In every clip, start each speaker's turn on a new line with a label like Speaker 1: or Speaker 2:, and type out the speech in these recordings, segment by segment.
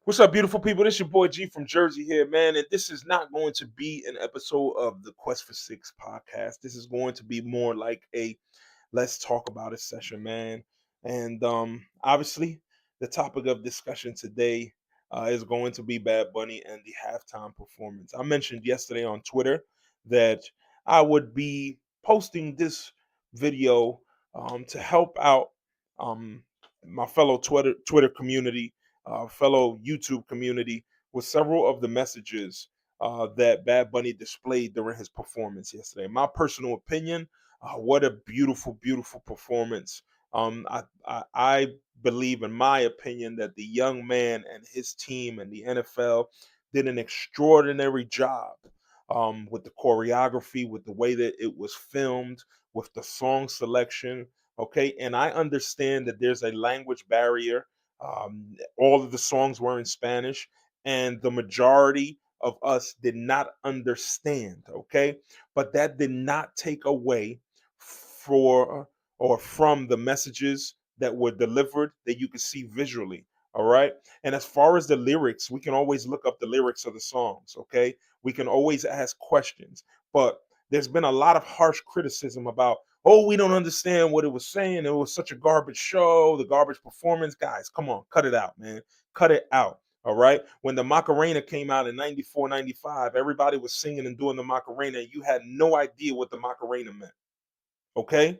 Speaker 1: What's up, beautiful people? This your boy G from Jersey here, man. And this is not going to be an episode of the Quest for Six podcast. This is going to be more like a let's talk about it session, man. And obviously, the topic of discussion today is going to be Bad Bunny and the halftime performance. I mentioned yesterday on Twitter that I would be posting this video to help out um, my fellow Twitter community, fellow YouTube community, with several of the messages that Bad Bunny displayed during his performance yesterday. My personal opinion, what a beautiful, beautiful performance. I believe, in my opinion, that the young man and his team and the NFL did an extraordinary job with the choreography, with the way that it was filmed, with the song selection. Okay. And I understand that there's a language barrier. All of the songs were in Spanish, and the majority of us did not understand. Okay. But that did not take away for or from the messages that were delivered that you could see visually. All right. And as far as the lyrics, we can always look up the lyrics of the songs. Okay. We can always ask questions. But there's been a lot of harsh criticism about, oh, we don't understand what it was saying. It was such a garbage show, the garbage performance. Guys, come on, cut it out, man. Cut it out. All right. When the Macarena came out in 94, 95, everybody was singing and doing the Macarena. And you had no idea what the Macarena meant. Okay.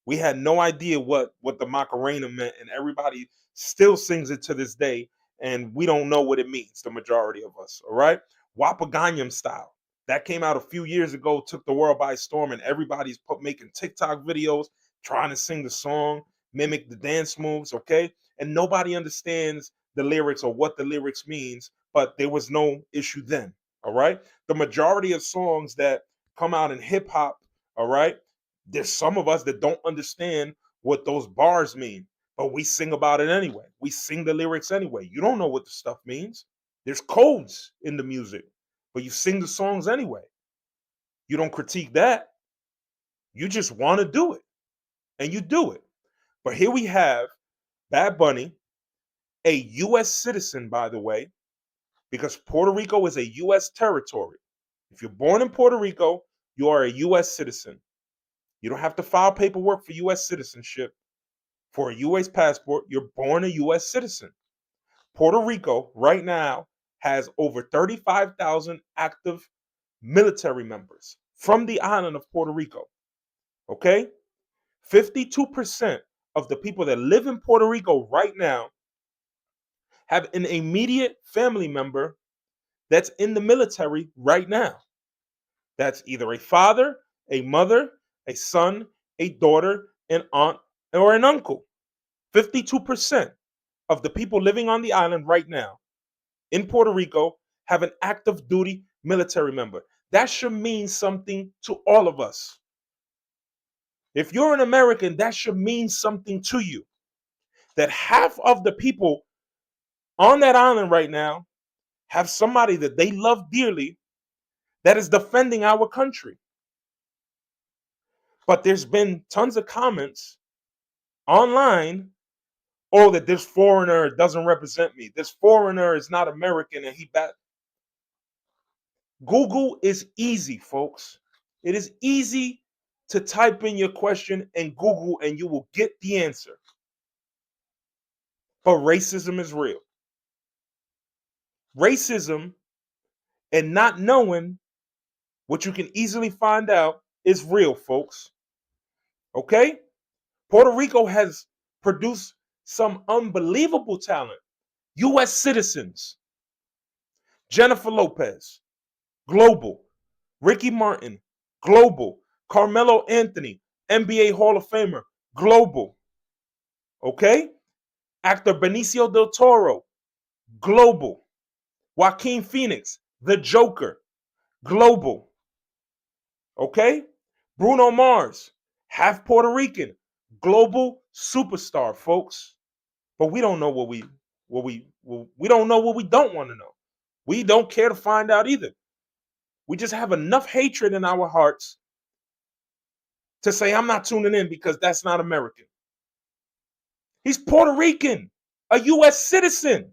Speaker 1: We had no idea what the Macarena meant, and everybody still sings it to this day, and we don't know what it means, the majority of us, all right? Wapa Gangnam Style. That came out a few years ago, took the world by storm, and everybody's making TikTok videos, trying to sing the song, mimic the dance moves, okay? And nobody understands the lyrics or what the lyrics means, but there was no issue then, all right? The majority of songs that come out in hip hop, all right, there's some of us that don't understand what those bars mean, but we sing about it anyway. We sing the lyrics anyway. You don't know what the stuff means. There's codes in the music, but you sing the songs anyway. You don't critique that. You just want to do it, and you do it. But here we have Bad Bunny, a U.S. citizen, by the way, because Puerto Rico is a U.S. territory. If you're born in Puerto Rico, you are a U.S. citizen. You don't have to file paperwork for U.S. citizenship. For a U.S. passport, you're born a U.S. citizen. Puerto Rico right now has over 35,000 active military members from the island of Puerto Rico. Okay? 52% of the people that live in Puerto Rico right now have an immediate family member that's in the military right now. That's either a father, a mother, a son, a daughter, an aunt, or an uncle. 52% of the people living on the island right now in Puerto Rico have an active duty military member. That should mean something to all of us. If you're an American, that should mean something to you. That half of the people on that island right now have somebody that they love dearly that is defending our country. But there's been tons of comments online, oh, that this foreigner doesn't represent me. This foreigner is not American and he Google is easy, folks. It is easy to type in your question in Google and you will get the answer. But racism is real. Racism and not knowing what you can easily find out is real, folks. Okay? Puerto Rico has produced some unbelievable talent. U.S. citizens. Jennifer Lopez, global. Ricky Martin, global. Carmelo Anthony, NBA Hall of Famer, global. Okay? Actor Benicio del Toro, global. Joaquin Phoenix, the Joker, global. Okay? Bruno Mars, half Puerto Rican, global superstar, folks. But we don't know we don't know what we don't want to know. We don't care to find out either. We just have enough hatred in our hearts to say I'm not tuning in because that's not American. He's Puerto Rican, a U.S. citizen.